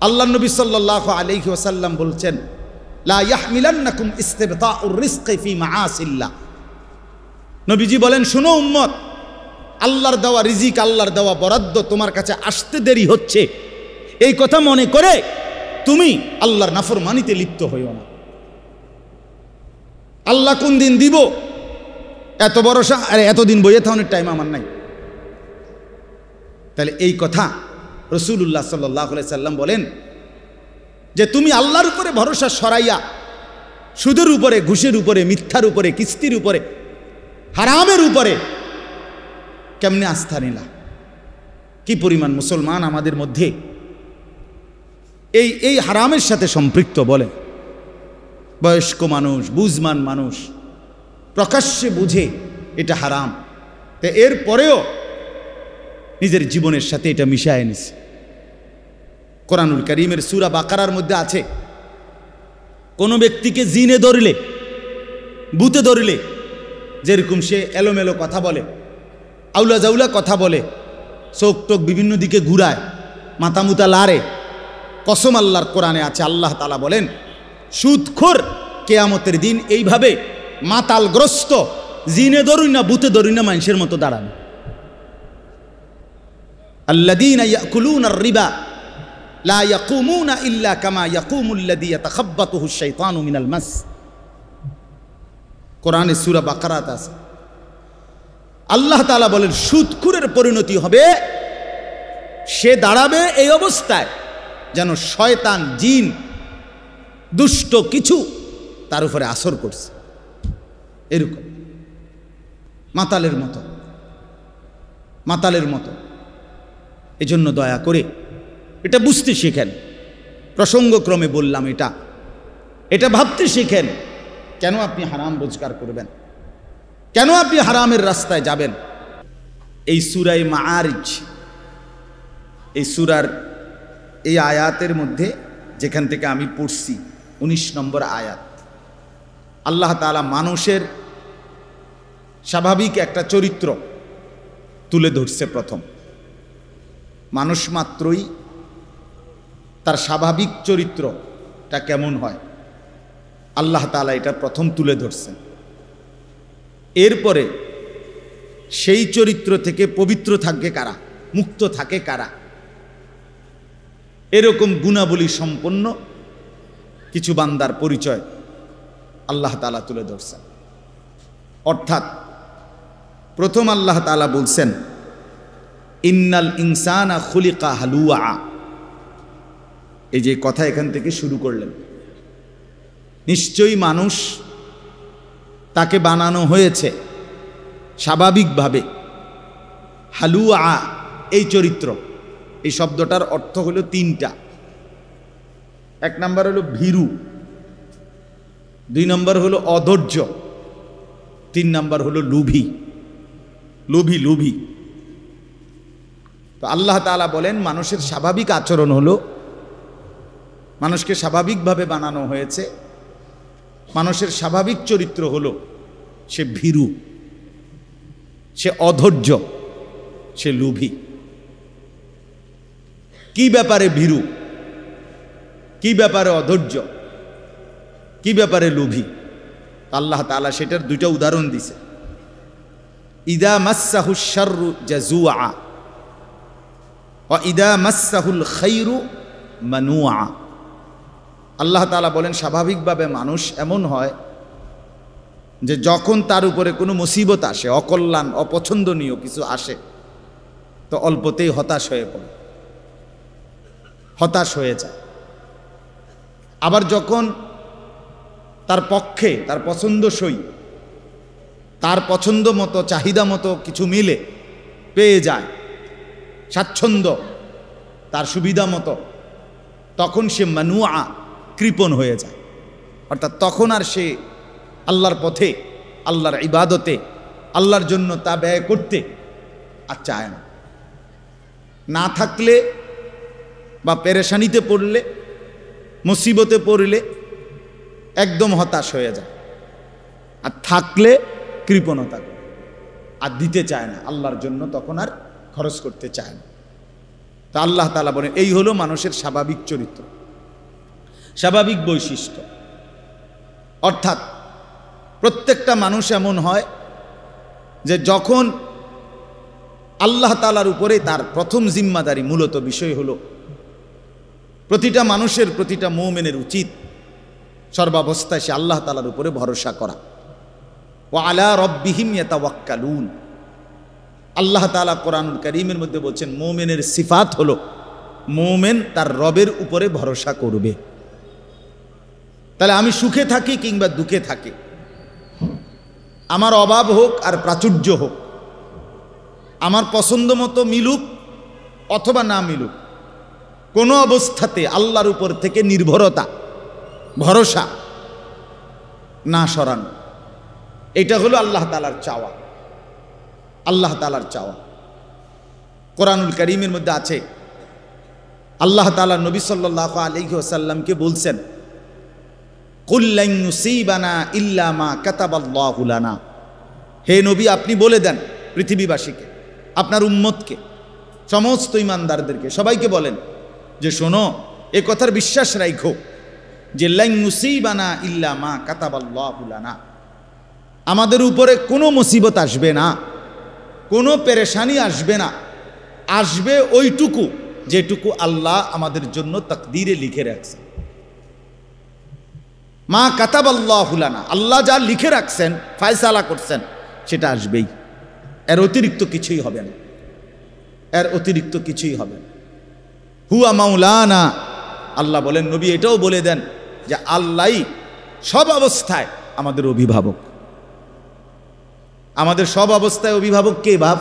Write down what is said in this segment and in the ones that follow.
আল্লাহ নবী সাল্লাল্লাহু আলাইহি ওয়াসাল্লাম বলছেন, লা ইয়াহমিলান্নাকুম ইস্তিবতাউর রিজকি ফি মাআসিল্লাহ। নবীজি বলেন, শোনো উম্মত, আল্লাহর দেওয়া রিজিক, আল্লাহর দেওয়া বরাদ্দ তোমার কাছে আসতে দেরি হচ্ছে, এই কথা মনে করে তুমি আল্লাহর নাফরমানিতে লিপ্ত হইও না। আল্লাহ কোন দিন দিব এত ভরসা, আরে এতদিন বইয়ে থাকার টাইম আমার নাই। তাহলে এই কথা রাসূলুল্লাহ সাল্লাল্লাহু আলাইহি সাল্লাম বলেন যে তুমি আল্লাহর উপরে ভরসা সরাইয়া সুদের উপরে, ঘুষের উপরে, মিথ্যার উপরে, কিস্তির উপরে, হারামের উপরে কেমনে আস্থা নিলা? কি পরিমাণ মুসলমান আমাদের মধ্যে এই হারামের সাথে সম্পৃক্ত? বলে বয়স্ক মানুষ, বুঝমান মানুষ প্রকাশ্যে বুঝে এটা হারাম, তো এরপরেও নিজের জীবনের সাথে এটা মিশায় নিছে। কোরআনুল কারীমের সূরা বাকারার মধ্যে আছে, কোনো ব্যক্তিকে জিনে ধরলে, ভূতে ধরলে, যেরকম সে এলোমেলো কথা বলে, আউলা জাউলা কথা বলে, চোখ টোক বিভিন্ন দিকে ঘুরায়, মাথা মুতা লাড়ে, কসম আল্লাহর কোরআনে আছে, আল্লাহ তাআলা বলেন সুদখোর কিয়ামতের দিন এইভাবে মাতালগ্রস্ত, জিনে ধরুই না, ভূতে ধরুই না, মানুষের মতো দাঁড়ানো। আল্লাযীনা ইয়াকুলুনার রিবা লা ইয়াকুমুনা ইল্লা কামা ইয়াকুমুল্লাযী ইয়াতাখাব্বাতুহু আশ-শাইতানু মিনাল মাস। কোরআনে সূরা বাকারাতে আছে, আল্লাহ তাআলা বলেন সুদখোরের পরিণতি হবে, সে দাঁড়াবে এই অবস্থায় যেন শয়তান, জিন, দুষ্ট কিছু তার উপরে আসর করছে, এরকম মাতালের মতো, মাতালের মতো। এজন্য দয়া করে এটা বুঝতে শিখেন। প্রসঙ্গক্রমে বললাম, এটা ভাবতে শিখেন। কেন আপনি হারাম রোজগার করবেন? কেন আপনি হারামের রাস্তায় যাবেন? এই সূরা মাআরিজ, এই সূরার এই আয়াতের মধ্যে যেখান থেকে আমি পড়ছি 19 নম্বর আয়াত, আল্লাহ তাআলা মানুষের স্বাভাবিক একটা চরিত্র তুলে ধরছে। প্রথম, মানুষ মাত্রই তার স্বাভাবিক চরিত্রটা কেমন হয় আল্লাহ তাআলা এটা প্রথম তুলে ধরছেন। এরপরে সেই চরিত্র থেকে পবিত্র থাকে কারা, মুক্ত থাকে কারা, এরকম গুণাবলী সম্পন্ন কিছু বান্দার পরিচয় আল্লাহ তাআলা তুলে ধরছেন। অর্থাৎ প্রথম আল্লাহ তাআলা বলছেন, ইন্নাল ইনসানা খুলিকা হালুয়া। এই যে কথা এখান থেকে শুরু করলেন, নিশ্চয়ই মানুষ, তাকে বানানো হয়েছে স্বাভাবিকভাবে হালুয়া, এই চরিত্র। এই শব্দটার অর্থ হলো তিনটা। এক নাম্বার হলো ভীরু, দুই নম্বর হলো অধৈর্য, তিন নাম্বার হলো লোভী। লোভী লোভী তো আল্লাহ তাআলা বলেন মানুষের স্বাভাবিক আচরণ হলো, মানুষকে স্বাভাবিকভাবে বানানো হয়েছে, মানুষের স্বাভাবিক চরিত্র হলো সে ভীরু, সে অধৈর্য, সে লোভী। কি ব্যাপারে ভীরু, কি ব্যাপারে অধৈর্য, কি ব্যাপারে লোভী? আল্লাহ তাআলা সেটার দুইটা উদাহরণ দিছে। ইদা মাসসাহুশ শাররু জাজুআ ওয়া ইদা মাসসাহুল খাইরু মানুআ। আল্লাহ তাআলা বলেন স্বাভাবিকভাবে মানুষ এমন হয় যে যখন তার উপরে কোনো মুসিবত আসে, অকল্যাণ, অপছন্দনীয় কিছু আসে, তো অল্পতেই হতাশ হয়ে পড়ে, হতাশ হয়ে যায়। আবার যখন তার পক্ষে, তার পছন্দসই, তার পছন্দ মতো, চাহিদা মতো কিছু মিলে, পেয়ে যায়, স্বাচ্ছন্দ্য, তার সুবিধা মতো, তখন সে মানুআ, কৃপণ হয়ে যায়। অর্থাৎ তখন আর সে আল্লাহর পথে, আল্লাহর ইবাদতে, আল্লাহর জন্য তা ব্যয় করতে আর চায় না। না থাকলে বা পেরেশানিতে পড়লে, মুসিবতে পড়লে একদম হতাশ হয়ে যায়, আর থাকলে কৃপণতা করে, আর দিতে চায় না, আল্লাহর জন্য তখন আর খরচ করতে চায় না। তা আল্লাহ তাআলা বলেন এই হলো মানুষের স্বাভাবিক চরিত্র, স্বাভাবিক বৈশিষ্ট্য। অর্থাৎ প্রত্যেকটা মানুষ এমন হয় যে যখন আল্লাহ তাআলার উপরে তার প্রথম জিম্মাদারি মূলত বিষয় হলো প্রতিটা মানুষের, প্রতিটা মুমিনের উচিত সর্বাবস্থায় সে আল্লাহ তাআলার উপরে ভরসা করা। ওয়া আলা রাব্বিহিম ইয়াতাওয়াক্কালুন। আল্লাহ তাআলা কোরআনুল কারীমের মধ্যে বলছেন মুমিনের সিফাত হলো মুমিন তার রবের উপরে ভরসা করবে। তাহলে আমি সুখে থাকি কিংবা দুঃখে থাকি, আমার অভাব হোক আর প্রাচুর্য হোক, আমার পছন্দ মতো মিলুক অথবা না মিলুক, কোনো অবস্থাতে আল্লাহর উপর থেকে নির্ভরতা, ভরসা না সরানো, এটা হলো আল্লাহ তাআলার চাওয়া। আল্লাহ তাআলার চাওয়া কোরআনুল কারীমের মধ্যে আছে। আল্লাহ তাআলা নবী সাল্লাল্লাহু আলাইহি ওয়াসাল্লামকে বলছেন কুল লান ইউসিবানা ইল্লা মা কাতাবাল্লাহু লানা। হে নবী আপনি বলে দেন পৃথিবীবাসীকে, আপনার উম্মতকে, সমস্ত ঈমানদারদেরকে, সবাইকে বলেন যে শোনো, এ কথার বিশ্বাস রাখো যে লান ইউসিবানা ইল্লা মা কাতাবাল্লাহু লানা, আমাদের উপরে কোনো মুসিবত আসবে না, কোনো পেরেশানি আসবে না, আসবে ওইটুকু যেটুকু আল্লাহ আমাদের জন্য তাকদীরে লিখে রাখছেন। মা কাতাবাল্লাহু লানা, আল্লাহ যা লিখে রাখছেন, ফয়সালা করছেন, সেটা আসবেই, এর অতিরিক্ত কিছুই হবে না, এর অতিরিক্ত কিছুই হবে না। হুয়া মাওলানা, আল্লাহ বলেন নবী এটাও বলে দেন যে আল্লাহই সব অবস্থায় আমাদের অভিভাবক। আমাদের সব অবস্থায় অভিভাবক কে বাপ?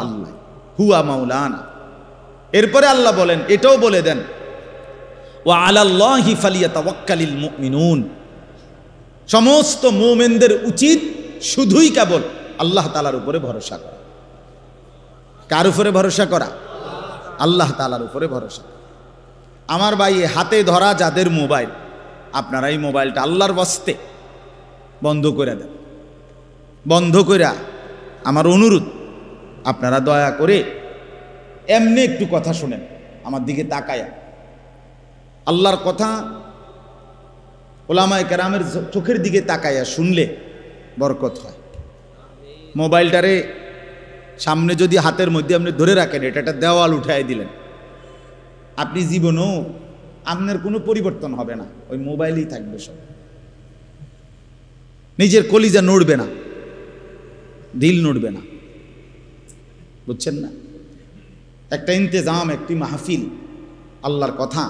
আল্লাহ। হুয়া মাওলানা। এরপরে আল্লাহ বলেন, এটাও বলে দেন ওয়া আলাল্লাহি ফালিয়াতাওয়াক্কালিল মুমিনুন, সমস্ত মুমিনদের উচিত শুধুই কেবল আল্লাহ তাআলার উপরে ভরসা করা। কার উপরে ভরসা করা? আল্লাহ তাআলার উপরে ভরসা। আমার ভাই, হাতে ধরা যাদের মোবাইল, আপনারা এই মোবাইলটা আল্লাহর ওয়াস্তে বন্ধ করে দেন। বন্ধ করে আমার অনুরোধ, আপনারা দয়া করে এমনি একটু কথা শুনেন, আমার দিকে তাকায়া। আল্লাহর কথা উলামায়ে কেরামের চোখের দিকে তাকায়া শুনলে বরকত হয়। মোবাইলটারে সামনে যদি হাতের মধ্যে আপনি ধরে রাখেন, এটা একটা দেওয়াল উঠাই দিলেন, আপনি জীবনেও আপনার কোনো পরিবর্তন হবে না, ওই মোবাইলই থাকবে সব। নিজের কলিজা নড়বে না, দিল নড়বে না, বুঝছেন না? একটা ইন্তেজাম, একটি মাহফিল আল্লাহর কথা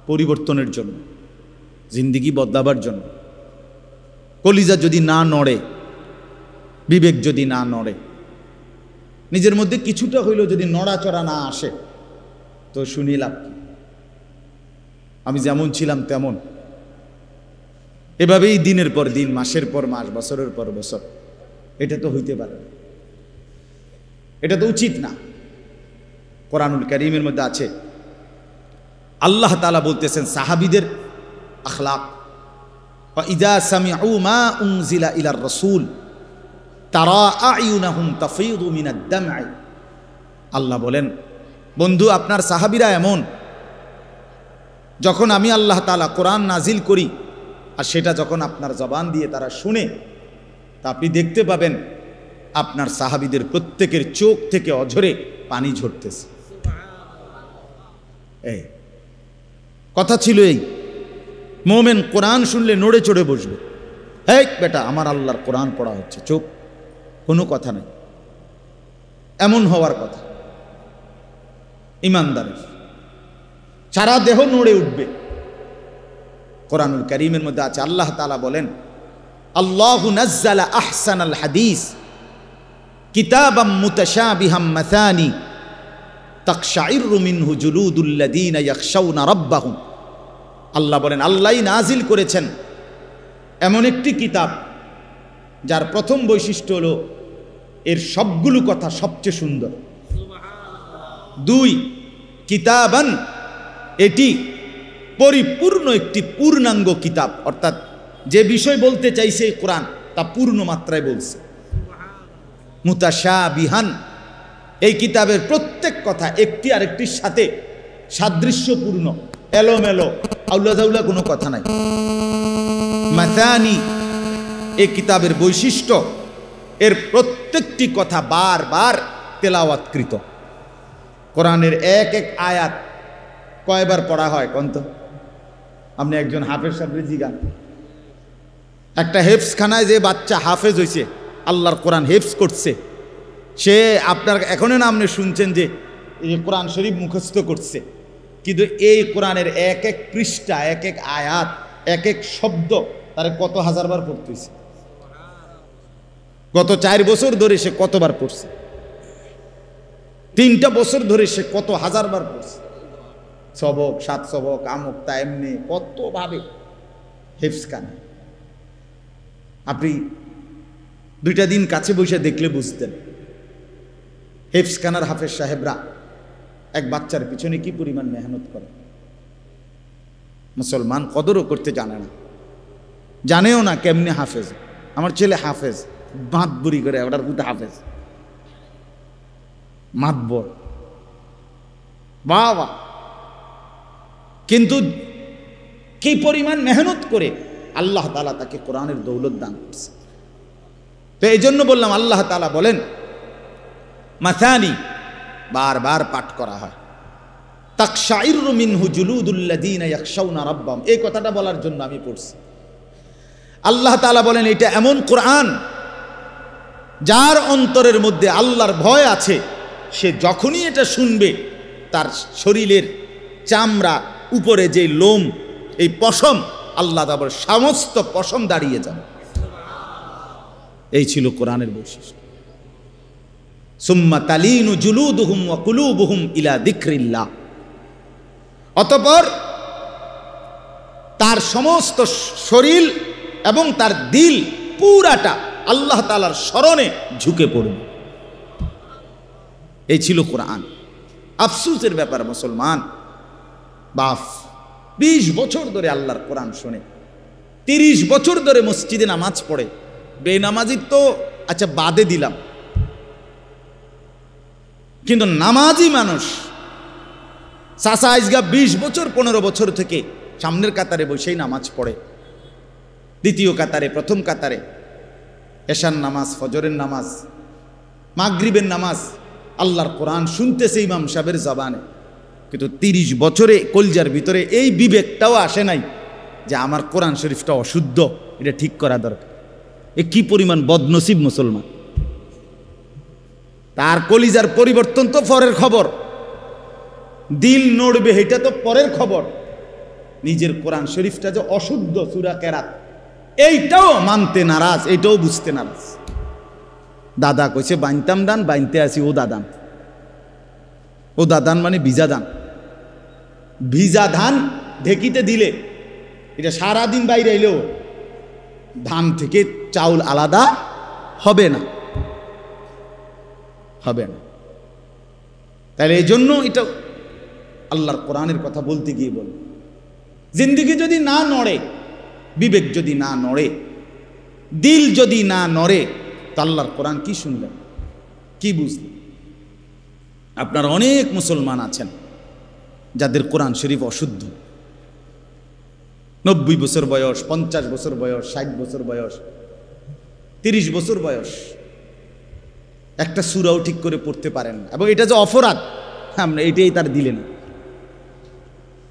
পরিবর্তনের জন্য, জিন্দিগি বদলাবার জন্য। কলিজা যদি না নড়ে, বিবেক যদি না নড়ে, নিজের মধ্যে কিছুটা হইলেও যদি নড়াচড়া না আসে, তো শুনি লাভ কি? আমি যেমন ছিলাম তেমন, এভাবেই দিনের পর দিন, মাসের পর মাস, বছরের পর বছর, এটা তো হইতে পারে না, এটা তো উচিত না। কোরআনুল কারীমের মধ্যে আছে, আল্লাহ তাআলা বলতেছেন সাহাবীদের আখলাক, ওয়া ইযা সামিউ মা উনজিলা ইলার রাসূল তারা আয়ুনাহুম তাফীদু মিনাদ দাম'i। আল্লাহ বলেন, বন্ধু আপনার সাহাবীরা এমন, যখন আমি আল্লাহ তাআলা কোরআন নাজিল করি আর সেটা যখন আপনার জবান দিয়ে তারা শুনে, তা আপনি দেখতে পাবেন আপনার সাহাবীদের প্রত্যেকের চোখ থেকে অঝরে পানি ঝরতেছে। এই কথা ছিল, এই মোমেন কোরআন শুনলে নড়ে চড়ে বসবে। এই বেটা, আমার আল্লাহর কোরআন পড়া হচ্ছে, চোখ, কোনো কথা নেই, এমন হওয়ার কথা। ইমানদারের সারা দেহ নড়ে উঠবে। কোরআনুল কারীমের মধ্যে আছে, আল্লাহ তাআলা বলেন, আল্লাহু নাজ্জালা আহসানাল হাদিস কিতাবাম মুতাশাবিহাম মাসানি তাকশাইরু মিনহু জুলুদুল্লাযীনা ইয়াখশাউনা রাব্বাহুম। আল্লাহ বলেন, আল্লাহই নাজিল করেছেন এমন একটি কিতাব যার প্রথম বৈশিষ্ট্য হলো এর সবগুলো কথা সবচেয়ে সুন্দর। দুই, কিতাবান, এটি পরিপূর্ণ একটি পূর্ণাঙ্গ কিতাব, অর্থাৎ যে বিষয় বলতে চাইছে কোরআন তা পূর্ণ মাত্রায় বলছে। মুতাশাবিহান, এই কিতাবের প্রত্যেক কথা একটি আরেকটির সাথে সাদৃশ্যপূর্ণ, এলোমেলো আউলাদাউলা কোনো কথা নাই। মাতানি এই কিতাবের বৈশিষ্ট্য, এর প্রত্যেকটি কথা বারবার তেলাওয়াতকৃত। কোরআনের এক এক আয়াত কয়বার পড়া হয় কন্ত? আপনি একজন হাফেজ সাহেবের জিগান, একটা হেফজখানায় যে বাচ্চা হাফেজ হয়েছে, আল্লাহর কোরআন হেফজ করছে, সে আপনার এখনও না আপনি শুনছেন যে এই কোরআন শরীফ মুখস্থ করছে, কিন্তু এই কোরআনের এক এক পৃষ্ঠা, এক এক আয়াত, এক এক শব্দ তারে কত হাজারবার পড়তেছে। গত 4 বছর ধরে সে কতবার পড়ছে, 3টা বছর ধরে সে কত হাজারবার পড়ছে। সবক, 7 সবক, আমক তা এমনি কতভাবে হেফজখানা। আপনি 2টা দিন কাছে বসে দেখলে বুঝতেন হেফজখানার হাফেজ সাহেবরা এক বাচ্চার পিছনে কি পরিমাণ মেহনত করে। মুসলমান কদরও করতে জানে না, জানেও না কেমনে হাফেজ। আমার ছেলে হাফেজ, মাতবুরি করে, ওটার পুতে হাফেজ, মাতবর, বাবা, কিন্তু কি পরিমাণ মেহনত করে আল্লাহ তাআলা তাকে কোরআনের দৌলত দান করছে। তো এই জন্য বললাম, আল্লাহ তাআলা বলেন মাথানি, বারবার পাঠ করা হয়। তাকশাইরু মিনহু জুলুদুল্লাযীনা ইয়াখশাউনা রাব্বাহুম, এই কথাটা বলার জন্য আমি পড়ছি। আল্লাহ তাআলা বলেন এটা এমন কোরআন যার অন্তরের মধ্যে আল্লাহর ভয় আছে, সে যখনই এটা শুনবে তার শরীরের চামড়া, উপরে যে লোম, এই পশম, আল্লাহ তাআলার সমস্ত পশম দাঁড়িয়ে যাবে। এই ছিল কোরআনের বৈশিষ্ট্য। সুম্মা তালিনু জুলুদুহুম ওয়া কুলুবুহুম ইলা যিকরিল্লাহ, অতঃপর তার সমস্ত শরীর এবং তার দিল পুরাটা আল্লাহ তাআলার স্মরণে ঝুঁকে পড়বে। এই ছিল কোরআন। আফসোসের ব্যাপার মুসলমান, বাপ 20 বছর ধরে আল্লাহর কোরআন শোনে, 30 বছর ধরে মসজিদে নামাজ পড়ে, বেনামাজি তো আচ্ছা বাদে দিলাম, কিন্তু নামাজি মানুষ চাচা আজগা 20 বছর 15 বছর থেকে সামনের কাতারে বসেই নামাজ পড়ে, দ্বিতীয় কাতারে, প্রথম কাতারে, এশার নামাজ, ফজরের নামাজ, মাগরিবের নামাজ, আল্লাহর কোরআন শুনতেছে ইমাম সাহেবের জবানে, কিন্তু 30 বছরে কলজার ভিতরে এই বিবেকটাও আসে নাই যে আমার কোরআন শরীফটা অশুদ্ধ, এটা ঠিক করা দরকার। এ কি পরিমাণ বদনসিব মুসলমান! তার কলিজার পরিবর্তন তো পরের খবর, দিল নড়বে এটা তো পরের খবর, নিজের কোরআন শরীফটা যে অশুদ্ধ, সূরা কেরাত, এইটাও মানতে নারাজ, এইটাও বুঝতে নারাজ। দাদা কইছে বাইনতাম দান, বাইনতে আসি ও দাদান। ও দাদান মানে ভিজা ধান, ভিজা ধান ঢেকিতে দিলে এটা সারাদিন বাইরে এলেও ধান থেকে চাউল আলাদা হবে না, হবে না। তাহলে এই জন্য এটা আল্লাহর কোরআনের কথা বলতে গিয়ে বল, জিন্দিগি যদি না নড়ে, বিবেক যদি না নড়ে, দিল যদি না নড়ে, তা আল্লাহর কোরআন কি শুনলেন, কি বুঝলেন? আপনারা অনেক মুসলমান আছেন যাদের কোরআন শরীফ অশুদ্ধ, 90 বছর বয়স, 50 বছর বয়স, 60 বছর বয়স, 30 বছর বয়স, একটা সূরাও ঠিক করে পড়তে পারেন না। এবং এটা যে অপরাধ, আমরা এটাই তার দিলেন,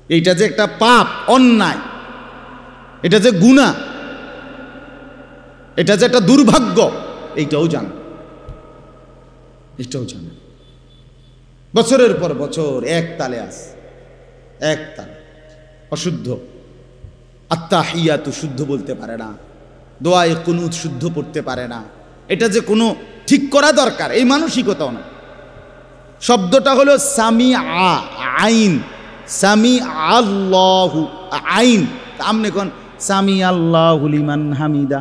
এইটা যে একটা পাপ, অন্যায়, এটা যে গুনাহ, এটা যে একটা দুর্ভাগ্য, এইটাও জান, এটাও জান। বছরের পর বছর এক তালে আস, এক তালে অশুদ্ধ, আত্তাহিয়াতু শুদ্ধ বলতে পারে না, দোয়ায়ে কুনুত শুদ্ধ পড়তে পারে না। এটা যে কোনো ঠিক করা দরকার, এই মানসিকতাও না। শব্দটা হলো সামি আইন, সামি আল্লাহু আইন, আমনে কোন সামি আল্লাহু লিমান হামিদা,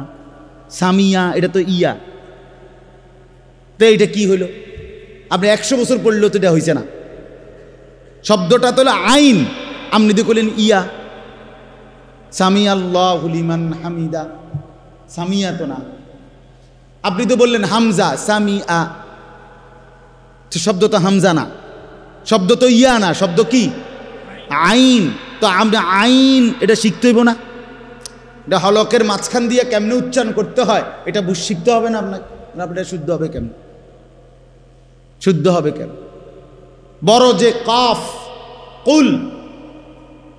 সামিয়া এটা তো ইয়া, তো এটা কি হইল? আপনি 100 বছর পড়লেও তো এটা হয়েছে না। শব্দটা তো হলো আইন, আপনি তো করলেন ইয়া, সামি আল্লাহু লিমান হামিদা, সামিয়া তো না। আপনি তো বললেন হামজা, সামিআ, শব্দ তো হামজা না, শব্দ তো ইয়া না, শব্দ কি? আইন। তো আমরা আইন এটা শিখতে হইব না? এটা হলকের মাঝখান দিয়ে কেমনে উচ্চারণ করতে হয় এটা শিখতে হবে না আপনাকে? আপনার শুদ্ধ হবে কেমন? শুদ্ধ হবে কেন? বড় যে কাফ, কুল,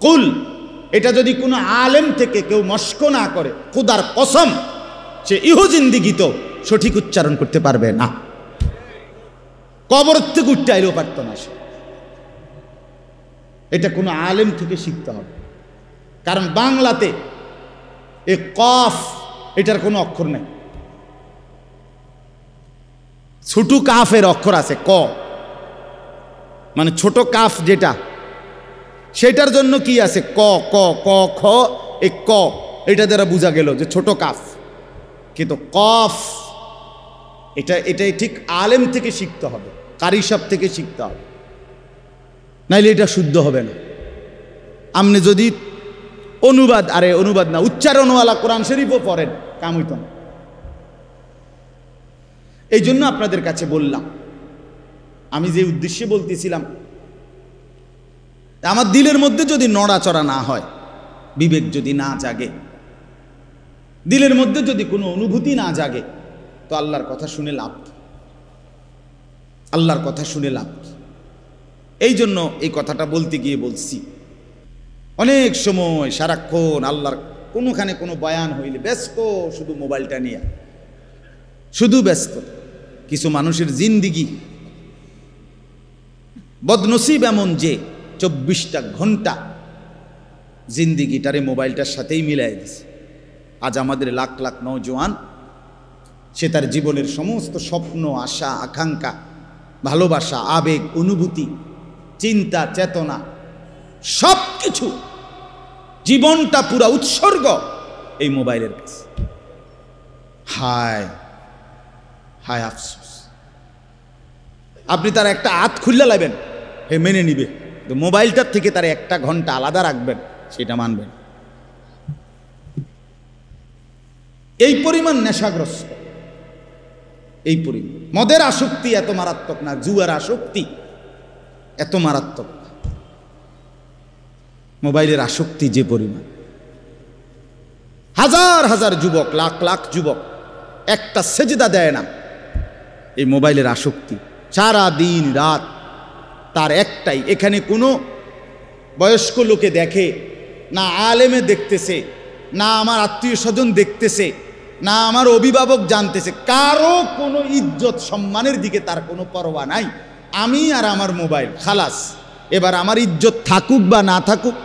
কুল, এটা যদি কোনো আলেম থেকে কেউ মস্ক না করে, খুদার কসম সে ইহো জিন্দিগিত সঠিক উচ্চারণ করতে পারবে না। কবর থেকে উঠতে আইলেও পারত না সে। এটা কোনো আলেম থেকে শিখতে হবে, কারণ বাংলাতে এ কফ এটার কোনো অক্ষর নেই। ছোট কাফের অক্ষর আছে ক, মানে ছোট কাফ যেটা, সেটার জন্য কি আছে? ক, ক, ক, খ, এ ক, এটা দ্বারা বোঝা গেল যে ছোট কাফ। কিন্তু কফ এটাই ঠিক আলেম থেকে শিখতে হবে, কারি সাহেব থেকে শিখতে হবে, নাইলে এটা শুদ্ধ হবে না। আপনি যদি অনুবাদ না, উচ্চারণওয়ালা কোরআন শরীফও পড়েন, কাম হইত না। এই জন্য আপনাদের কাছে বললাম, আমি যে উদ্দেশ্যে বলতেছিলাম, আমার দিলের মধ্যে যদি নড়াচড়া না হয়, বিবেক যদি না জাগে, দিলের মধ্যে যদি কোনো অনুভূতি না জাগে, তো আল্লাহর কথা শুনে লাভ কি? আল্লাহর কথা শুনে লাভ কি? এই জন্য এই কথাটা বলতে গিয়ে বলছি, অনেক সময় সারাক্ষণ আল্লাহর কোনোখানে কোনো বয়ান হইলে ব্যস্ত, শুধু মোবাইলটা নিয়ে, শুধু ব্যস্ত। কিছু মানুষের জিন্দিগি বদনসিব এমন যে 24টা ঘন্টা জিন্দিগিটারে মোবাইলটার সাথেই মিলাই দিছে। আজ আমাদের লাখ লাখ নওজোয়ান, সে তার জীবনের সমস্ত স্বপ্ন, আশা, আকাঙ্ক্ষা, ভালোবাসা, আবেগ, অনুভূতি, চিন্তা, চেতনা, সব কিছু, জীবনটা পুরা উৎসর্গ এই মোবাইলের কাছে। হায় হায় আফসোস। আপনি তার একটা হাত খুললে লাগবেন, হে মেনে নিবে, তো মোবাইলটার থেকে তার 1 ঘন্টা আলাদা রাখবেন, সেটা মানবেন। এই পরিমাণ নেশাগ্রস্ত, এই পরিমাণ। মদের আসক্তি এত মারাত্মক না, জুয়ার আসক্তি এত মারাত্মক না, মোবাইলের আসক্তি যে পরিমাণ। হাজার হাজার যুবক, লাখ লাখ যুবক একটা সেজদা দেয় না, এই মোবাইলের আসক্তি। সারা দিন রাত তার একটাই, এখানে কোনো বয়স্ক লোকে দেখে না, আলেমে দেখতেছে না, আমার আত্মীয় স্বজন দেখতেছে না, আমার অভিভাবক জানতেছে, কারো কোনো ইজ্জত সম্মানের দিকে তার কোনো পরোয়া নাই। আমি আর আমার মোবাইল, খালাস। এবার আমার ইজ্জত থাকুক বা না থাকুক,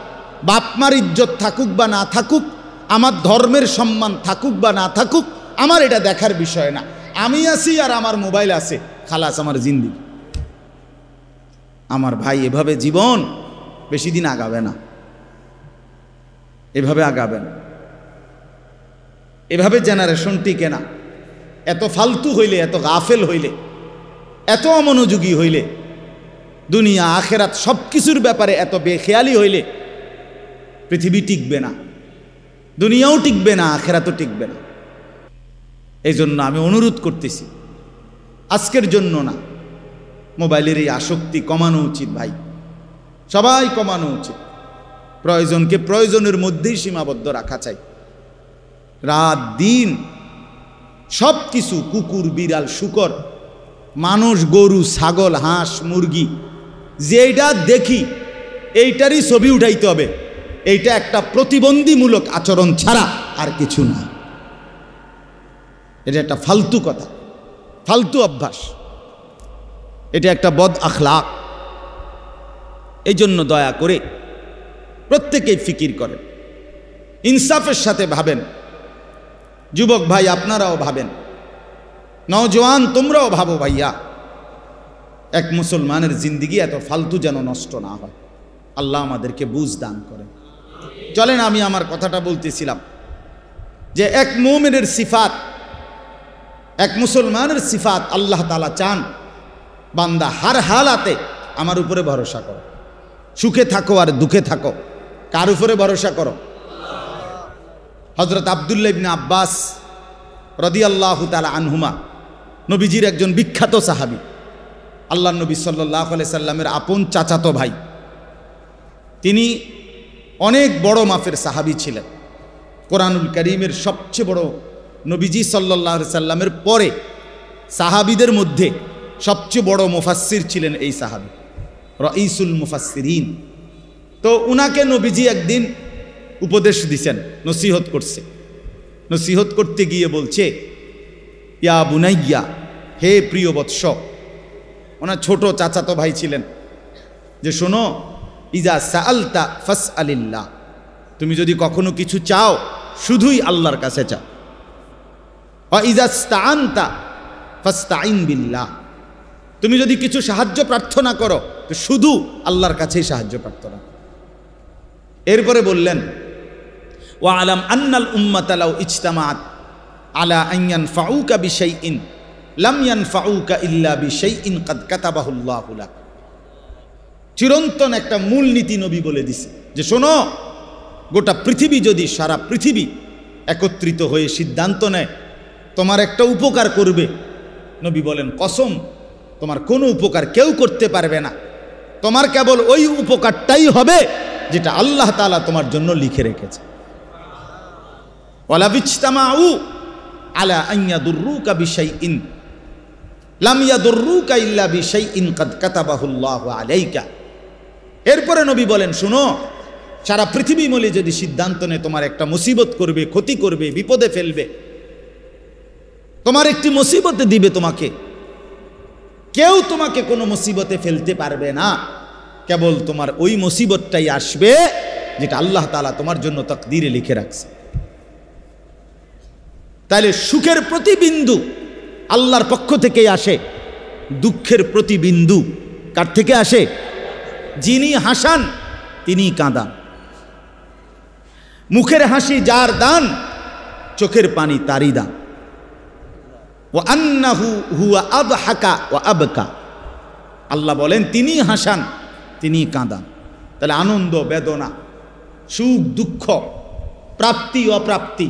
বাপমার ইজ্জত থাকুক বা না থাকুক, আমার ধর্মের সম্মান থাকুক বা না থাকুক, আমার এটা দেখার বিষয় না। আমি আছি আর আমার মোবাইল আছে, খালাস, আমার জিন্দেগি। আমার ভাই, এভাবে জীবন বেশি দিন আগাবে না, এভাবে আগাবে না, এভাবে জেনারেশন টিকে না। এত ফালতু হইলে, এত গাফেল হইলে, এত অমনোযোগী হইলে, দুনিয়া আখেরাত সব কিছুর ব্যাপারে এত বেখেয়ালি হইলে পৃথিবী টিকবে না, দুনিয়াও টিকবে না, আখেরাতও টিকবে না। এই জন্য আমি অনুরোধ করতেছি, আজকের জন্য না, মোবাইলের এই আসক্তি কমানো উচিত ভাই, সবাই কমানো উচিত। প্রয়োজনকে প্রয়োজনের মধ্যেই সীমাবদ্ধ রাখা চাই। রাত দিন সব কিছু, কুকুর, বিড়াল, শূকর, মানুষ, গরু, ছাগল, হাঁস, মুরগি, যেটা দেখি এইটারই ছবি উঠাইতে হবে। এইটা একটা প্রতিবন্ধীমূলক আচরণ ছাড়া আর কিছু না। এটা একটা ফালতু কথা, ফালতু অভ্যাস, এটা একটা বদ আখলাক। এই জন্য দয়া করে প্রত্যেকেই ফিকির করেন, ইনসাফের সাথে ভাবেন। যুবক ভাই আপনারাও ভাবেন, নওজোয়ান তোমরাও ভাবো ভাইয়া, এক মুসলমানের জিন্দিগি এত ফালতু যেন নষ্ট না হয়। আল্লাহ আমাদেরকে বুঝ দান করেন। চলেন, আমি আমার কথাটা বলতেছিলাম যে এক মুমিনের সিফাত, এক মুসলমানের সিফাত, আল্লাহ তাআলা চান বান্দা হার হালাতে আমার উপরে ভরসা করো, সুখে থাকো আর দুঃখে থাকো, কার উপরে ভরসা করো? হযরত আব্দুল্লাহ ইবনে আব্বাস রাদিয়াল্লাহু তাআলা আনহুমা, নবীজির একজন বিখ্যাত সাহাবী। আল্লাহ নবী সাল্লাল্লাহু আলাইহি সাল্লামের আপন চাচাতো ভাই, তিনি অনেক বড় মাপের সাহাবী ছিলেন। কোরআনুল কারীমের সবচেয়ে বড়, নবীজি সাল্লাল্লাহু আলাইহি সাল্লামের পরে সাহাবীদের মধ্যে সবচেয়ে বড় মুফাসসির ছিলেন এই সাহাবী, রাইসুল মুফাসসিরিন। তো উনাকে নবীজি একদিন উপদেশ দিছেন, নসিহত করছে। নসিহত করতে গিয়ে বলছে, ইয়া বুনাইয়া, হে প্রিয় বৎস, ওনার ছোট চাচাতো ভাই ছিলেন, যে শোনো, ইজা সাআলতা ফাসআলিল্লাহ, তুমি যদি কখনো কিছু চাও শুধুই আল্লাহর কাছে চাও। ওয়া ইজা ইসতাআনতা ফাসতাইন বিল্লাহ, তুমি যদি কিছু সাহায্য প্রার্থনা করো তো শুধু আল্লাহর কাছেই সাহায্য প্রার্থনা করো। এরপরে বললেন, ওয়া আলাম আন্নাল উম্মাতা লাউ ইজতামাআত আলা আন ইয়ানফাউকা বিশাইইন লাম ইয়ানফাউকা ইল্লা বিশাইইন কাদ কাতাবাহুল্লাহু লাক। চিরন্তন একটা মূলনীতি নবী বলে দিছে, যে শোনো, গোটা পৃথিবী যদি, সারা পৃথিবী একত্রিত হয়ে সিদ্ধান্ত নেয় তোমার একটা উপকার করবে, নবী বলেন কসম, তোমার কোনো উপকার কেউ করতে পারবে না, তোমার কেবল ওই উপকারটাই হবে যেটা আল্লাহ তাআলা তোমার জন্য লিখে রেখেছে। ওয়ালা বিজতামাউ আলা আন ইয়াদুররুকা বিশাইইন লাম ইয়াদুররুকা ইল্লা বিশাইইন কাদ কাতাবাহুল্লাহু আলাইকা। এরপরে নবী বলেন, শুনো, সারা পৃথিবী মিলে যদি সিদ্ধান্ত নেয় তোমার একটা মুসিবত করবে, ক্ষতি করবে, বিপদে ফেলবে, তোমার একটি মুসিবতে দিবে তোমাকে, কেউ তোমাকে কোনো মুসিবতে ফেলতে পারবে না, কেবল তোমার ওই মুসিবতটাই আসবে যেটা আল্লাহ তাআলা তোমার জন্য তাকদীরে লিখে রাখছে। তাহলে সুখের প্রতিবিন্দু আল্লাহর পক্ষ থেকেই আসে, দুঃখের প্রতিবিন্দু কার থেকে আসে? যিনি হাসান তিনি কাঁদান। মুখের হাসি যার দান, চোখের পানি তারই দান। ওয়া আন্নাহু হুয়া আবহাকা ওয়া আবকা, আল্লাহ বলেন তিনি হাসান তিনি কাঁদান। তাহলে আনন্দ বেদনা, সুখ দুঃখ, প্রাপ্তি অপ্রাপ্তি,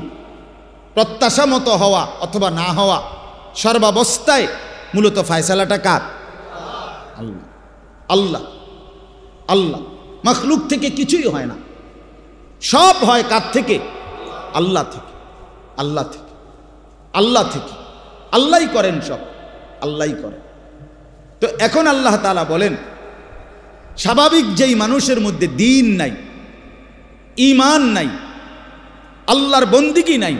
প্রত্যাশা মতো হওয়া অথবা না হওয়া, সর্বাবস্থায় মূলত ফয়সালাটা কার? আল্লাহ। আল্লাহ আল্লাহ। মাখলুক থেকে কিছুই হয় না, সব হয় কার থেকে? আল্লাহ থেকে। আল্লাহ থেকে, আল্লাহ থেকে। আল্লাহই করেন সব, আল্লাহই করেন। তো এখন আল্লাহ তাআলা বলেন, স্বাভাবিক যেই মানুষের মধ্যে দ্বীন নাই, ঈমান নাই, আল্লাহর বন্দিগি নাই,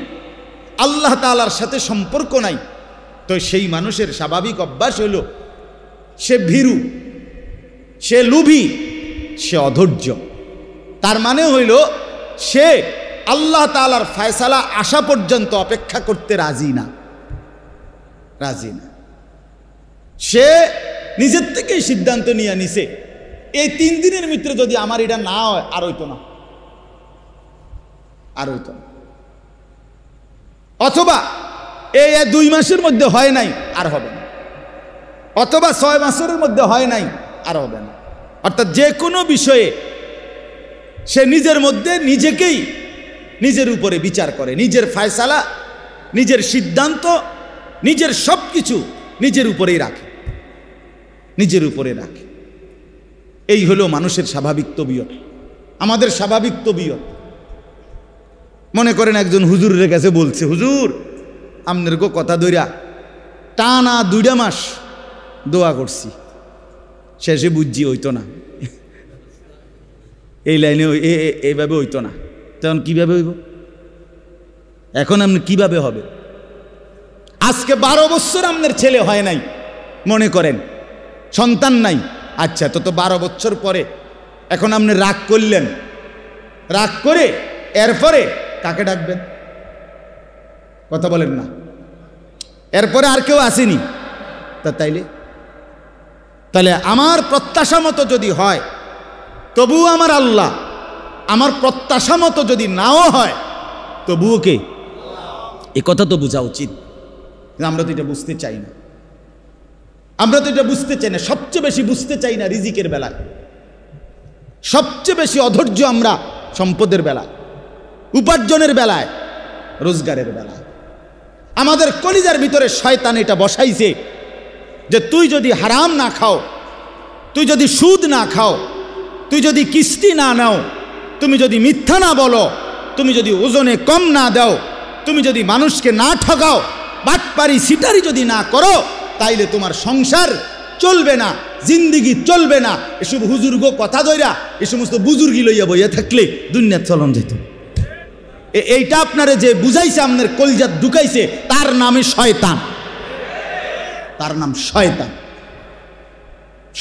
আল্লাহ তাআলার সাথে সম্পর্ক নাই, তো সেই মানুষের স্বাভাবিক অভ্যাস হলো সে ভীরু, সে লোভী, সে অধৈর্য। তার মানে হইল সে আল্লাহ তাআলার ফয়সালা আসা পর্যন্ত অপেক্ষা করতে রাজি না, রাজি না। সে নিজের থেকেই সিদ্ধান্ত নিয়ে নিছে, এই 3 দিনের ভিতরে যদি আমার এটা না হয় আর হইতো না, আর হইতো না। অথবা এই 2 মাসের মধ্যে হয় নাই, আর হবে না। অথবা 6 মাসের মধ্যে হয় নাই, আর হবে না। অর্থাৎ যে কোনো বিষয়ে সে নিজের মধ্যে নিজেকেই নিজের উপরে বিচার করে, নিজের ফয়সালা, নিজের সিদ্ধান্ত, নিজের সব কিছু নিজের উপরেই রাখে, নিজের উপরে রাখে। এই হলো মানুষের স্বাভাবিক তবিয়ত, আমাদের স্বাভাবিক তবিয়ত। মনে করেন একজন হুজুরের কাছে বলছে, হুজুর আপনার গো কথা ধইরা টানা 2 মাস দোয়া করছি, শেষে বুঝছি হইতো না, এই লাইনে এইভাবে হইতো না। তখন কিভাবে হইব? এখন আপনি কিভাবে হবে? আজকে 12 বছর আপনার ছেলে হয় নাই, মনে করেন সন্তান নাই, আচ্ছা তো 12 বছর পরে এখন আপনি রাগ করলেন, রাগ করে এরপরে কাকে ডাকবেন? কথা বলেন না। এরপরে আর কেউ আসেনি, তাইলে আমার প্রত্যাশা মতো যদি হয় তবুও আমার আল্লাহ, আমার প্রত্যাশা মতো যদি নাও হয় তবুও কে? এই কথা তো বোঝা উচিত। আমরা তো এটা বুঝতে চাই না, আমরা তো এটা বুঝতে চাই না। সবচেয়ে বেশি বুঝতে চাই না রিজিকের বেলায়, সবচেয়ে বেশি অধৈর্য আমরা সম্পদের বেলায়, উপার্জনের বেলায়, রোজগারের বেলায়। আমাদের কলিজার ভিতরে শয়তান এটা বসাইছে যে তুই যদি হারাম না খাও, তুই যদি সুদ না খাও, তুই যদি কিস্তি না নাও, তুমি যদি মিথ্যা না বলো, তুমি যদি ওজনে কম না দাও, তুমি যদি মানুষকে না ঠকাও, বাটপারি সিটারি যদি না করো, তাইলে তোমার সংসার চলবে না, জিন্দিগি চলবে না। এসব হুজুর্গ কথা দইরা এই সমস্ত বুজুর্গি লইয়া বইয়া থাকলে দুনিয়ার চলন যেত। এইটা আপনারে যে বুঝাইছে, আপনার কলজাত ঢুকাইছে, তার নামে শয়তান, তার নাম শয়তান।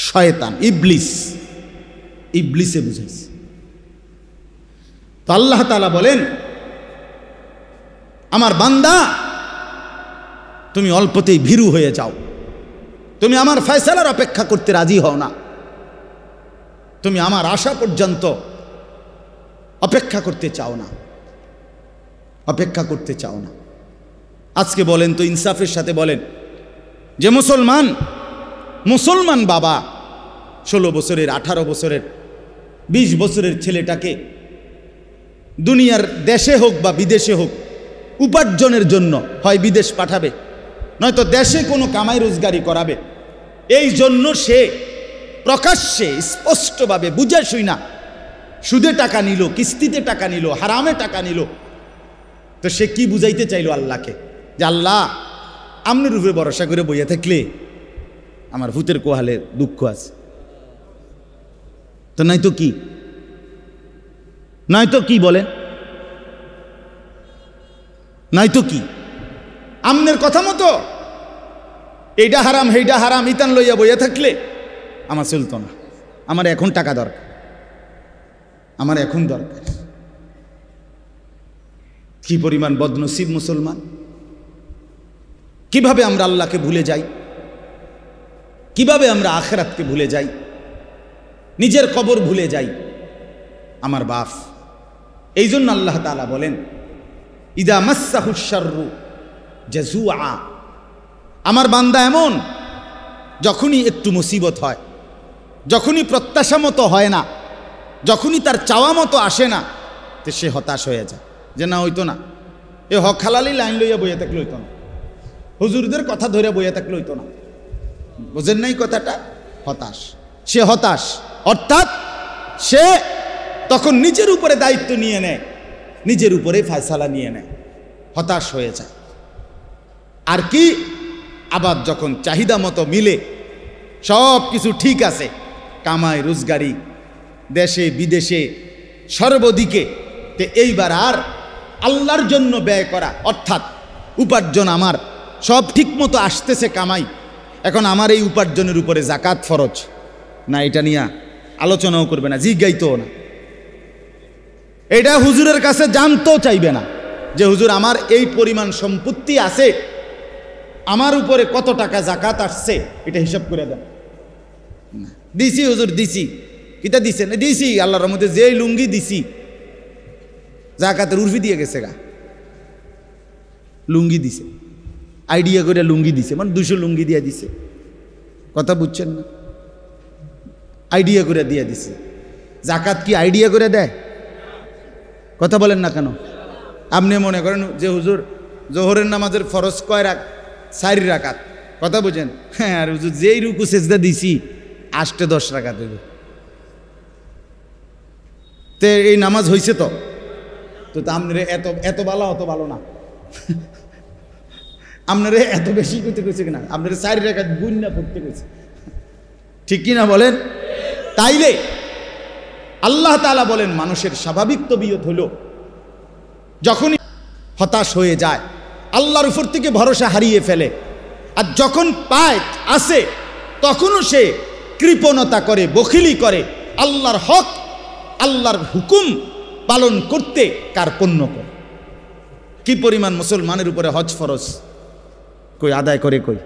শয়তান, ইবলিস, ইবলিসে বুঝাইছে। তো আল্লাহ তাআলা বলেন, আমার বান্দা তুমি অল্পতেই ভীরু হয়ে যাও, তুমি আমার ফয়সালার অপেক্ষা করতে রাজি হও না, তুমি আমার আশা পর্যন্ত অপেক্ষা করতে চাও না, অপেক্ষা করতে চাও না। আজকে বলেন তো, ইনসাফের সাথে বলেন, যে মুসলমান বাবা 16 বছরের, 18 বছরের, 20 বছরের ছেলেটাকে দুনিয়ার দেশে হোক বা বিদেশে হোক উপার্জনের জন্য হয় বিদেশ পাঠাবে, নয়তো দেশে কোনো কামাই রোজগারি করাবে, এই জন্য সে প্রকাশ্যে স্পষ্টভাবে বুঝে শুই না সুদে টাকা নিল, কিস্তিতে টাকা নিল, হারামে টাকা নিল। তো সে কি বুঝাইতে চাইল আল্লাহকে, যে আল্লাহ আমনের উপরে ভরসা করে বইয়া থাকলে আমার ভূতের কোহালে দুঃখ আছে। তো নয়তো কি, নয়তো কি বলেন, নয়তো কি? আমনের কথা মতো এইটা হারাম সেইটা হারাম ইতান লইয়া বইয়া থাকলে আমার চলতো না। আমার এখন টাকা দরকার, আমার এখন দরকার। কি পরিমাণ বদনসিব মুসলমান! কিভাবে আমরা আল্লাহকে ভুলে যাই, কিভাবে আমরা আখিরাতকে ভুলে যাই, নিজের কবর ভুলে যাই। আমার বাপ, এই জন্য আল্লাহ তাআলা বলেন, ইদা মাসসাহুশ শাররু জাজুআ, আমার বান্দা এমন, যখনই একটু মুসিবত হয়, যখনই প্রত্যাশা মতো হয় না, যখনই তার চাওয়া মতো আসে না, তো সে হতাশ হয়ে যায়, যে না হইতো না, এ হক হালালি লাইন লইয়া বইয়া থাকলে হইতো না, হুজুরদের কথা ধরে বইয়া থাকলে হইতো না। বোঝেন নাই কথাটা? হতাশ, সে হতাশ, অর্থাৎ সে তখন নিজের উপরে দায়িত্ব নিয়ে নেয়, নিজের উপরে ফয়সালা নিয়ে নেয়, হতাশ হয়ে যায়। আর কি, আবার যখন চাহিদা মতো মিলে, সব কিছু ঠিক আছে, কামাই রোজগারি দেশে বিদেশে সর্বদিকে, তে এইবার আর আল্লাহর জন্য ব্যয় করা, অর্থাৎ উপার্জন আমার সব ঠিক মতো আসতেছে কামাই, এখন আমার এই উপার্জনের উপরে জাকাত ফরজ না, এটা নিয়ে আলোচনাও করবে না, জিজ্ঞাইতেও না, এটা হুজুরের কাছে জানতেও চাইবে না যে হুজুর আমার এই পরিমাণ সম্পত্তি আছে, আমার উপরে কত টাকা জাকাত আসছে, এটা হিসাব করে দেন। দিছি হুজুর, দিছি। কিতা দিছেন? দিছি, আল্লাহর রহমতে যেই লুঙ্গি দিছি জাকাতের উর্ফি দিয়ে গেছে গা, লুঙ্গি দিছে, আইডিয়া করে লুঙ্গি দিছে, মানে 200 লুঙ্গি দিয়ে দিছে। কথা বুঝছেন না? আইডিয়া করে দিয়ে দিছে। জাকাত কি আইডিয়া করে দেয়? কথা বলেন না কেন? আপনি মনে করেন যে হুজুর জোহরের নামাজের ফরজ কয় 4 রাকাত, কথা বুঝেন? হ্যাঁ, আর হুজুর যেই রুকু সেজদা দিছি 8-10 রাকাত হইব, তে এই নামাজ হয়েছে তো আপনার এত এত ভালো, অত ভালো না, আপনার এত বেশি করতে কইছে কিনা, আপনার 4 রাকাত গুণ করতে কইছে, ঠিক কিনা বলেন? তাইলে আল্লাহ তাআলা বলেন, মানুষের স্বাভাবিক তবিয়ত হলো যখনই হতাশ হয়ে যায়, আল্লাহর উপর থেকে ভরসা হারিয়ে ফেলে, আর যখন পায় আসে তখনও সে কৃপণতা করে, বখিলি করে, আল্লাহর হক আল্লাহর হুকুম পালন করতে কার্পণ্য করে। কি পরিমাণ মুসলমানের উপরে হজ ফরজ, কই আদায় করে, কই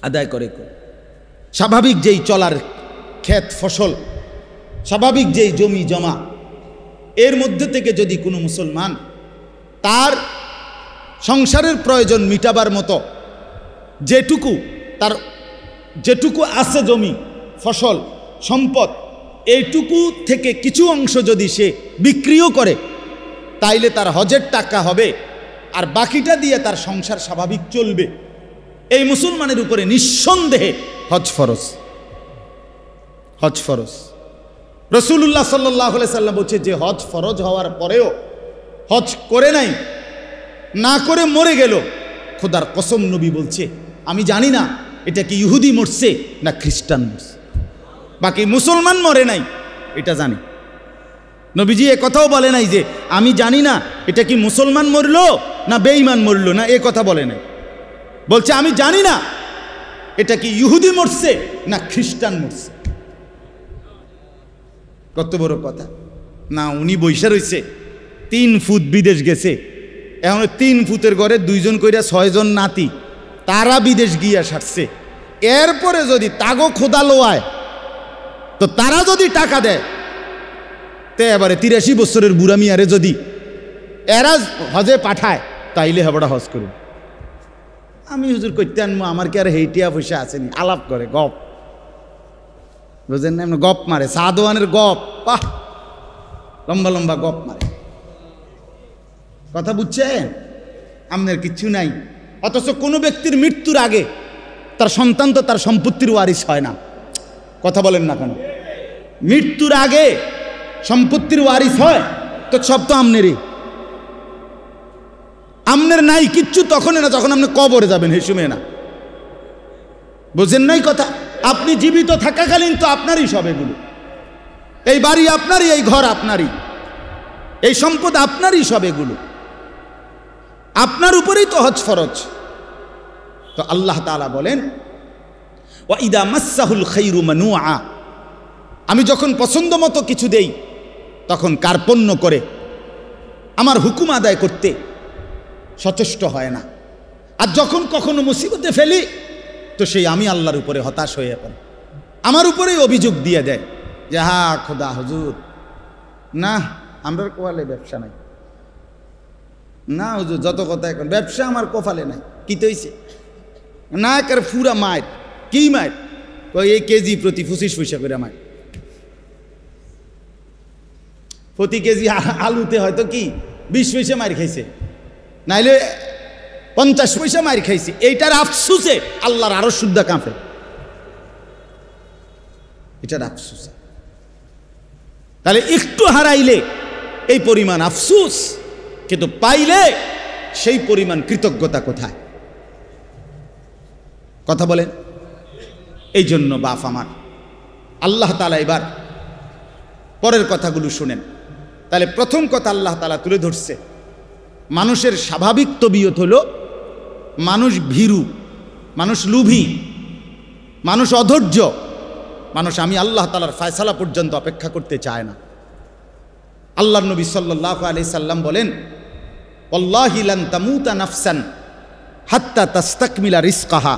আদায় করে, কই স্বাভাবিক যেই চলার ক্ষেত ফসল, স্বাভাবিক যেই জমি জমা, এর মধ্যে থেকে যদি কোনো মুসলমান তার সংসারের প্রয়োজন মিটাবার মতো যেটুকু আছে জমি ফসল সম্পদ, এইটুকু থেকে কিছু অংশ যদি সে বিক্রিও করে, তাইলে তার হজের টাকা হবে, আর বাকিটা দিয়ে তার সংসার স্বাভাবিক চলবে। এই মুসলমানের উপরে নিঃসন্দেহে হজ ফরজ। হজ ফরজ। রাসূলুল্লাহ সাল্লাল্লাহু আলাইহি সাল্লাম বলছে যে হজ ফরজ হওয়ার পরেও হজ করে নাই, না করে মরে গেল, খোদার কসম নবী বলছে আমি জানি না এটা কি ইহুদি মরছে না খ্রিস্টান মরছে, বাকি মুসলমান মরে নাই এটা জানি। নবীজি এ কথাও বলে নাই যে আমি জানি না এটা কি মুসলমান মরলো না বেঈমান মরলো, না এ কথা বলে নাই। বলছে আমি জানি না এটা কি ইহুদি মরছে না খ্রিস্টান মরছে। কত বড় কথা না! উনি বৈশা রয়েছে 3 ফুট বিদেশ গেছে, এখন 3 ফুটের ঘরে 2 জন কইরা 6 জন নাতি, তারা বিদেশ গিয়া সারছে। এরপরে যদি তাগো খোদা লোয়ায় তো তারা যদি টাকা দেয় তে এবারে 83 বছরের বুড়া মিয়ারে যদি এরা হজে পাঠায় তাইলে হেবড়া হজ করুন। আমি হুজুর করতে আনবো, আমার কি আর হেইটিয়া পয়সা আসেনি? আলাপ করে গপ, বুঝেন না? এমনি গপ মারে, সাদওয়ানের গপ, বাহ লম্বা লম্বা গপ মারে। কথা বুঝছেন? আপনার কিচ্ছু নাই। অথচ কোনো ব্যক্তির মৃত্যুর আগে তার সন্তান তো তার সম্পত্তির ওয়ারিস হয় না। কথা বলেন না কেন? মৃত্যুর আগে সম্পত্তির ওয়ারিস হয় তো সব তো আমনেরই। আমনের নাই কিচ্ছু তখনই না যখন আপনি কবরে যাবেন, হে সময় না। বুঝেন নাই কথা? আপনি জীবিত থাকাকালীন তো আপনারই সব এগুলো। এই বাড়ি আপনারই, এই ঘর আপনারই, এই সম্পদ আপনারই সব এগুলো। আপনার উপরেই তো হজ ফরজ। তো আল্লাহ তাআলা বলেন ওয়া ইদা মাসসাহুল খায়রু মানুআ, আমি যখন পছন্দ মতো কিছু দেই তখন কার্পণ্য করে আমার হুকুম আদায় করতে সচেষ্ট হয় না। আর যখন কখনো মুসিবতে ফেলি তো সেই আমি আল্লাহর উপরে হতাশ হয়ে পড়ে, আমার উপরেই অভিযোগ দিয়ে দেয় যে হা খোদা হুজুর, না আমরা কোয়ালে ব্যবসা নাই, না হুজুর যত কথা এখন ব্যবসা আমার কপালে নাই। কি তৈছে না কার পুরা মায়ের কি মায়ের কই এই কেজি প্রতি 25 পয়সা করে মায়ের, প্রতি কেজি আলুতে হয়তো কি 20 পয়সা মার খাইছে, নাইলে 50 পয়সা মার খাইছে। এইটার আফসুসে আল্লাহর আরো শুদ্ধা কাঁপে, এটার আফসুসে। তাহলে একটু হারাইলে এই পরিমাণ আফসুস, কিন্তু পাইলে সেই পরিমাণ কৃতজ্ঞতা কোথায়? কথা বলেন। এই জন্য বাপ আমার, আল্লাহ তাআলা এবার পরের কথাগুলো শুনেন। তাহলে প্রথম কথা আল্লাহ তাআলা তুলে ধরছে, মানুষের স্বাভাবিক তবিয়ত হলো মানুষ ভীরু, মানুষ লোভী, মানুষ অধৈর্য, মানুষ আমি আল্লাহ তাআলার ফয়সালা পর্যন্ত অপেক্ষা করতে চায় না। আল্লাহর নবী সাল্লাল্লাহু আলাইহি সাল্লাম বলেন ওয়াল্লাহি লান তামুতা নাফসান হাত্তা তাস্তাকমিলা রিজকাহা।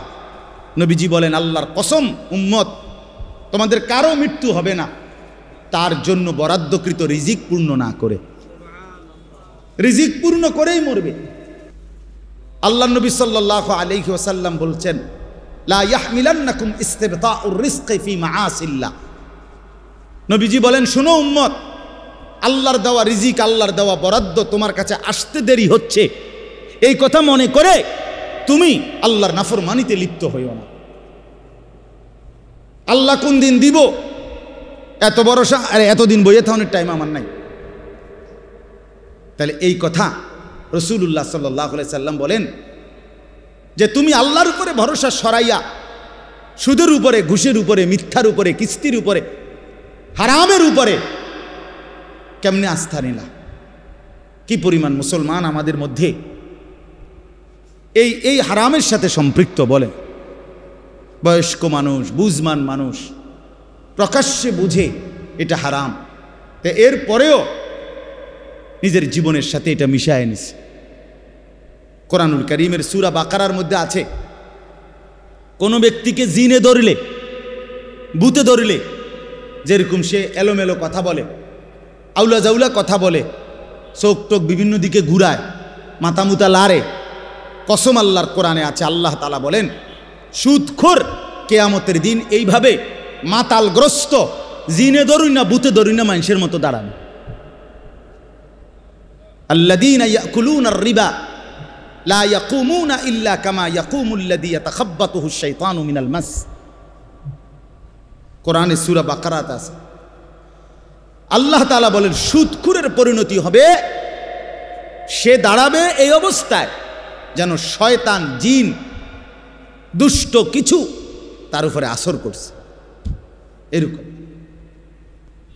নবীজি বলেন আল্লাহর কসম উম্মত, তোমাদের কারো মৃত্যু হবে না তার জন্য বরাদ্দকৃত রিজিক পূর্ণ না করে। রিজিক পূর্ণ করেই মরবে। আল্লাহর নবী সাল্লাল্লাহু আলাইহি ওয়াসাল্লাম বলছেন লা ইয়াহমিলান্নাকুম ইসতিবতাউর রিজকি ফি মাআসিল্লাহ। নবীজি বলেন শোনো উম্মত, আল্লাহর দেওয়া রিজিক, আল্লাহর দেওয়া বরাদ্দ তোমার কাছে আসতে দেরি হচ্ছে, এই কথা মনে করে তুমি আল্লাহর নাফরমানিতে লিপ্ত হইও না। আল্লাহ কোন দিন দিব এত ভরসা, আরে এতদিন বইয়ে থাকার টাইম আমার নাই। তাহলে এই কথা রাসূলুল্লাহ সাল্লাল্লাহু আলাইহি সাল্লাম বলেন যে তুমি আল্লাহর উপরে ভরসা সরাইয়া সুদের উপরে, ঘুষের উপরে, মিথ্যার উপরে, কিস্তির উপরে, হারামের উপরে কেমনে আস্থা নিলা? কি পরিমাণ মুসলমান আমাদের মধ্যে এই হারামের সাথে সম্পৃক্ত? বলেন, বয়স্ক মানুষ, বুঝমান মানুষ প্রকাশ্যে বুঝে এটা হারাম, তো এর পরেও নিজের জীবনের সাথে এটা মিশায় নিছে। কোরআনুল কারীমের সূরা বাকারার মধ্যে আছে, কোনো ব্যক্তিকে জিনে ধরলে, ভূতে ধরলে, যেরকম সে এলোমেলো কথা বলে, আউলা জাউলা কথা বলে, চোখ টোক বিভিন্ন দিকে ঘুরায়, মাথামুতা লাড়ে, কসম আল্লাহর কোরআনে আছে, আল্লাহ তাআলা বলেন সুদখোর কিয়ামতের দিন এইভাবে মাতালগ্রস্ত, জিনে ধরুন না ভূতে ধরুন না মানুষের মতো দাঁড়ানো। আল্লাযীনা ইয়াকুলুনার রিবা লা ইয়াকুমুনা ইল্লা কামা ইয়াকুমুল্লাযী ইয়াতাখাব্বাতুহু আশ-শাইতানু মিনাল মাস। কোরআনে সূরা বাকারাতে আছে। আল্লাহ তাআলা বলেন সুদখোরের পরিণতি হবে, সে দাঁড়াবে এই অবস্থায় যেন শয়তান, জিন, দুষ্ট কিছু তার উপরে আসর করছে, এরকম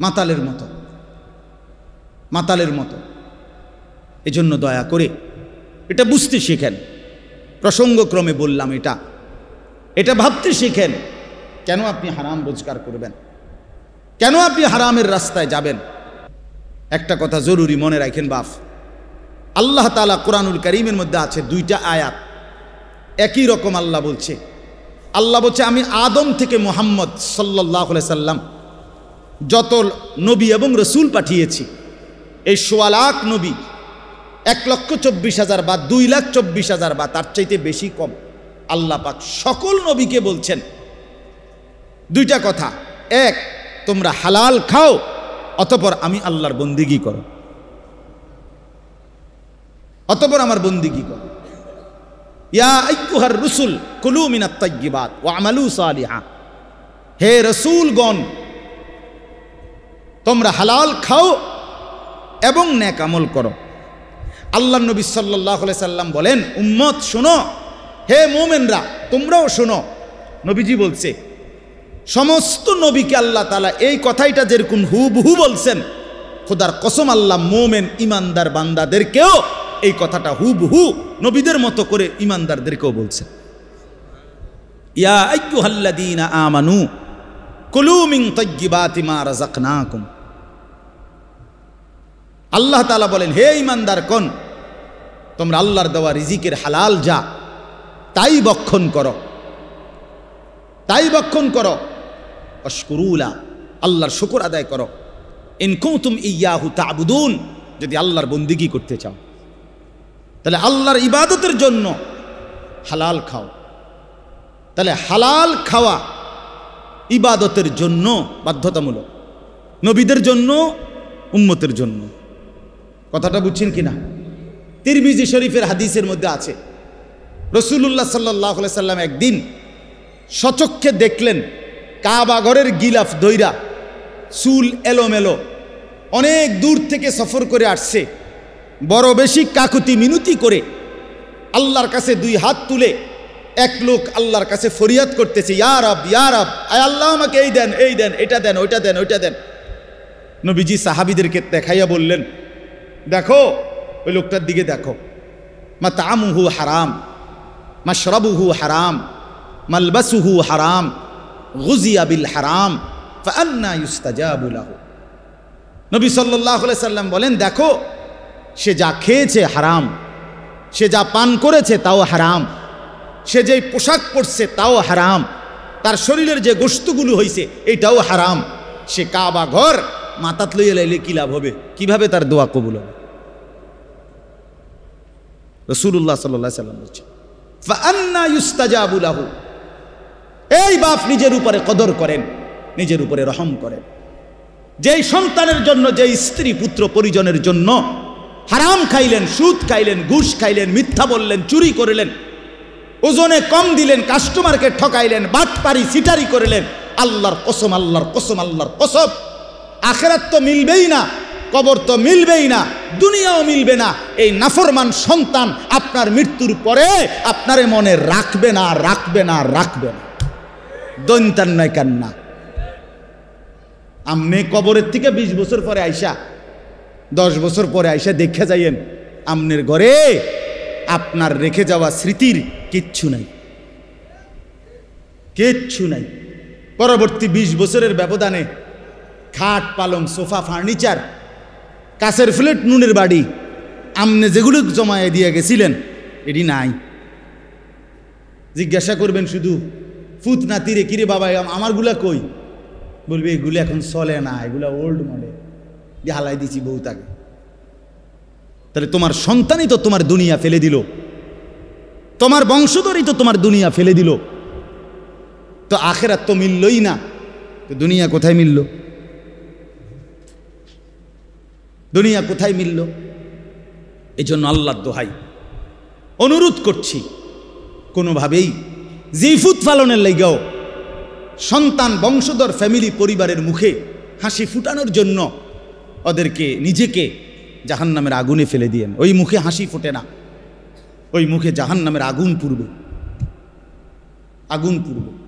মাতালের মতো, মাতালের মতো। এজন্য দয়া করে এটা বুঝতে শিখেন। প্রসঙ্গক্রমে বললাম, এটা ভাবতে শিখেন। কেন আপনি হারাম রোজগার করবেন? কেন আপনি হারামের রাস্তায় যাবেন? একটা কথা জরুরি মনে রাখেন বাপ, আল্লাহ তাআলা কোরআনুল কারীমের মধ্যে আছে 2টা আয়াত, একই রকম আল্লাহ বলছে। আল্লাহ বলছে আমি আদম থেকে মুহাম্মদ সাল্লাল্লাহু আলাইহি সাল্লাম যত নবী এবং রসুল পাঠিয়েছি, এই 1.25 লাখ নবী, 1,24,000 বা 2,24,000 বা তার চাইতে বেশি কম, আল্লাহ পাক সকল নবীকে বলছেন 2টা কথা। এক, তোমরা হালাল খাও, অতঃপর আমি আল্লাহর বন্দিগি করো, অতঃপর আমার বন্দিগি করো। ইয়া আইয়ুহার রুসুল কুলু মিনাত তাইয়্যিবাত ওয়া আমালু সালিহা, হে রাসূলগণ তোমরা হালাল খাও এবং নেক আমল করো। আল্লাহর নবী সাল্লাল্লাহু আলাইহি সাল্লাম বলেন, উম্মত শোনো, হে মুমিনরা তোমরাও শোনো। নবীজি বলছে সমস্ত নবীকে আল্লাহ তাআলা এই কথাইটা যেরকম হুবহু বলছেন, খোদার কসম আল্লাহ মুমিন ইমানদার বান্দাদেরকেও এই কথাটা হুবহু নবীদের মতো করে ইমানদারদেরকেও বলছেন। ইয়া আইয়ুহাল্লাযীনা আমানু কুলু মিন তাইয়্যিবাতি মা রাযাকনাকুম। আল্লাহ তাআলা বলেন, হে ইমানদার কোন, তোমরা আল্লাহর দেওয়া রিজিকের হালাল যা তাই ভক্ষণ করো, তাই ভক্ষণ করো। আশকুরুলা, আল্লাহর শুকর আদায় করো। ইন কুনতুম ইয়াহু তা'বুদুন, যদি আল্লাহর বন্দেগী করতে চাও তাহলে আল্লাহর ইবাদতের জন্য হালাল খাও। তাহলে হালাল খাওয়া ইবাদতের জন্য বাধ্যতামূলক, নবীদের জন্য, উম্মতের জন্য। কথাটা বুঝছেন কিনা? তিরমিজি শরীফের হাদিসের মধ্যে আছে, রাসূলুল্লাহ সাল্লাল্লাহু আলাইহি সাল্লাম একদিন সচক্ষে দেখলেন কাবা ঘরের গিলাফ দইরা, চুল এলোমেলো, অনেক দূর থেকে সফর করে আসছে, বড় বেশি কাকুতি মিনতি করে আল্লাহর কাছে 2 হাত তুলে এক লোক আল্লাহর কাছে ফরিয়াদ করতেছে, ইয়া রব, ইয়া রব, আয় আল্লাহ আমাকে এই দেন, এই দেন, এটা দেন, ওইটা দেন, ওইটা দেন। নবীজি সাহাবীদেরকে দেখাইয়া বললেন, দেখো ওই লোকটার দিকে দেখো, মাতামুহু হারাম, মাশরাবুহু হারাম, মালবাসুহু হারাম, গুজিয়া বিল হারাম, ফাআন্না ইউস্তাজাবু লাহু। নবী সাল্লাল্লাহু আলাইহি সাল্লাম বলেন, দেখো সে যা খেয়েছে হারাম, সে যা পান করেছে তাও হারাম, সে যে পোশাক পরছে তাও হারাম, তার শরীরের যে গোশতগুলো হয়েছে এটাও হারাম। সে কাবা ঘর মাথাত লইয়া লাইলে কি লাভ হবে? কিভাবে তার দোয়া কবুল হবে? রাসূলুল্লাহ সাল্লাল্লাহু আলাইহি সাল্লাম বলছেন, ফাআন্না ইউস্তাজাবু লাহু। এই বাপ নিজের উপরে কদর করেন, নিজের উপরে রহম করেন। যেই সন্তানের জন্য, যেই স্ত্রী পুত্র পরিজনের জন্য হারাম খাইলেন, সুদ খাইলেন, ঘুষ খাইলেন, মিথ্যা বললেন, চুরি করলেন, ওজনে কম দিলেন, কাস্টমারকে ঠকাইলেন, বাটপারি সিটারি করলেন, আল্লাহর কসম, আল্লাহর কসম, আল্লাহর কসম, আখিরাত তো মিলবেই না, কবর তো মিলবেই না, দুনিয়াও মিলবে না। এই নাফরমান সন্তান আপনার মৃত্যুর পরে আপনারে মনে রাখবে না, রাখবে না, রাখবে না। দৈন্তান নয় কান্না। আমনে কবরের থেকে 20 বছর পরে আইসা, 10 বছর পরে আইসা দেখে যাইয়েন আমনের ঘরে আপনার রেখে যাওয়া স্মৃতির কিচ্ছু নাই, কিচ্ছু নাই। পরবর্তী 20 বছরের ব্যবধানে খাট, পালং, সোফা, ফার্নিচার, কাছের ফ্লেট, নুনের বাড়ি, আমনে যেগুলো জমায়ে দিয়ে গেছিলেন এটি নাই। জিজ্ঞাসা করবেন শুধু ফুত নাতিরে, কিরে বাবা আমারগুলা কই? বলবে এগুলো এখন চলে না, এগুলা ওল্ড মডেল, দিয়ে হালাই দিছি বহুত আগে। তাহলে তোমার সন্তানই তো তোমার দুনিয়া ফেলে দিল, তোমার বংশধরই তো তোমার দুনিয়া ফেলে দিল। তো আখিরাত তো মিললই না, তো দুনিয়া কোথায় মিলল? দুনিয়া কোথায় মিলল? এই জন্য আল্লাহর দোহাই, অনুরোধ করছি কোনোভাবেই জিফুত পালনের লাইগাও সন্তান বংশধর ফ্যামিলি পরিবারের মুখে হাসি ফুটানোর জন্য ওদেরকে নিজেকে জাহান্নামের আগুনে ফেলে দিয়েন। ওই মুখে হাসি ফোটে না, ওই মুখে জাহান্নামের আগুন পুড়বে, আগুন পুড়বে।